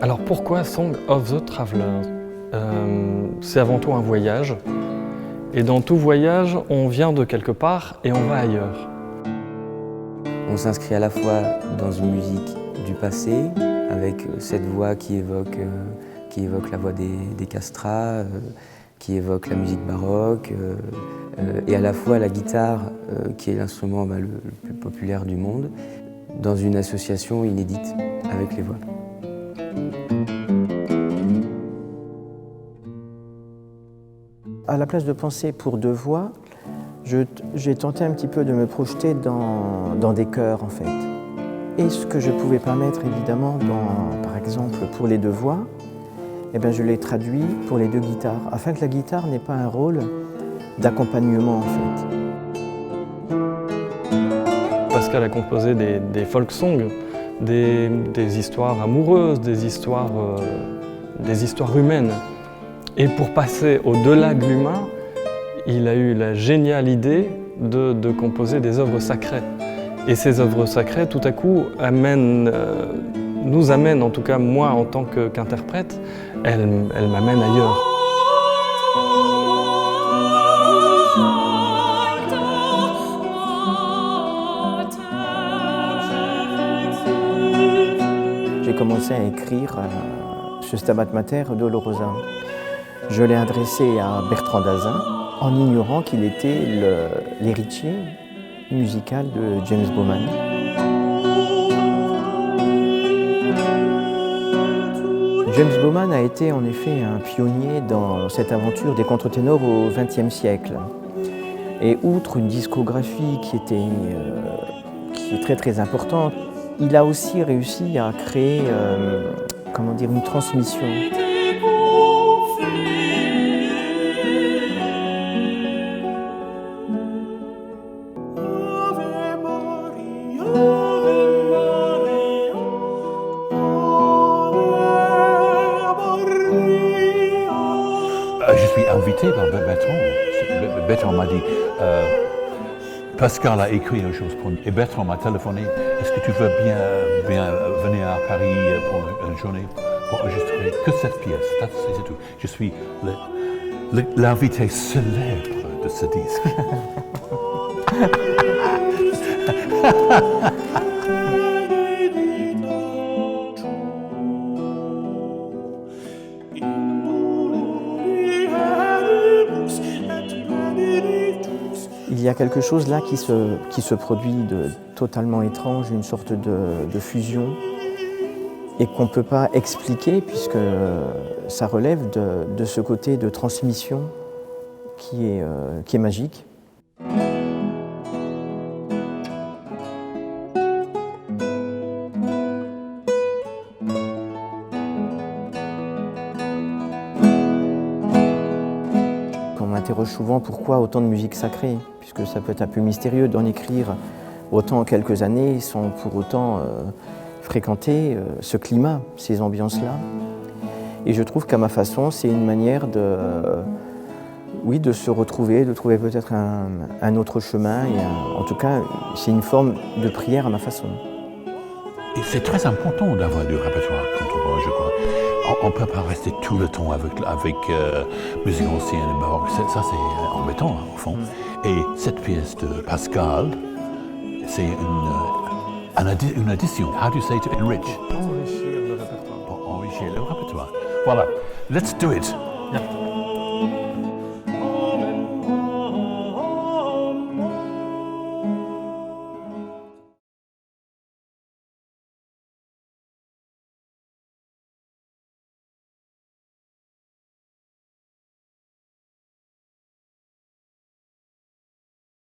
Alors pourquoi Song of the Traveler? C'est avant tout un voyage. Et dans tout voyage, on vient de quelque part et on va ailleurs. On s'inscrit à la fois dans une musique du passé, avec cette voix qui évoque la voix des castrats, qui évoque la musique baroque, et à la fois la guitare, qui est l'instrument le plus populaire du monde, dans une association inédite avec les voix. À la place de penser pour deux voix, j'ai tenté un petit peu de me projeter dans des chœurs en fait. Et ce que je ne pouvais pas mettre évidemment, par exemple pour les deux voix, eh bien, je l'ai traduit pour les deux guitares, afin que la guitare n'ait pas un rôle d'accompagnement en fait. Pascal a composé des folk songs, des histoires amoureuses, des histoires humaines. Et pour passer au-delà de l'humain, il a eu la géniale idée de composer des œuvres sacrées. Et ces œuvres sacrées, tout à coup, nous amènent, en tout cas moi en tant qu'interprète, elles m'amènent ailleurs. J'ai commencé à écrire ce Stabat Mater Dolorosa. Je l'ai adressé à Bertrand Dazin en ignorant qu'il était l'héritier musical de James Bowman. James Bowman a été en effet un pionnier dans cette aventure des contre-ténors au XXe siècle. Et outre une discographie qui est très très importante, il a aussi réussi à créer une transmission. Je suis invité par Bertrand. Bertrand m'a dit Pascal a écrit une chose pour nous. Et Bertrand m'a téléphoné. Est-ce que tu veux bien venir à Paris pour une journée pour enregistrer que cette pièce? C'est tout. Je suis l'invité célèbre de ce disque. Il y a quelque chose là qui se produit de totalement étrange, une sorte de fusion, et qu'on ne peut pas expliquer puisque ça relève de ce côté de transmission qui est magique. On m'interroge souvent pourquoi autant de musique sacrée, puisque ça peut être un peu mystérieux d'en écrire autant en quelques années sans pour autant fréquenter ce climat, ces ambiances-là. Et je trouve qu'à ma façon, c'est une manière de se retrouver, de trouver peut-être un autre chemin. Et en tout cas, c'est une forme de prière à ma façon. Et c'est très important d'avoir du répertoire contemporain, je crois. On ne peut pas rester tout le temps avec musique ancienne et baroque. Ça, c'est embêtant, au fond. Et cette pièce de Pascal, c'est une addition. How do you say to enrich? Enrichir le répertoire. Pour enrichir le répertoire. Voilà. Let's do it. Yeah.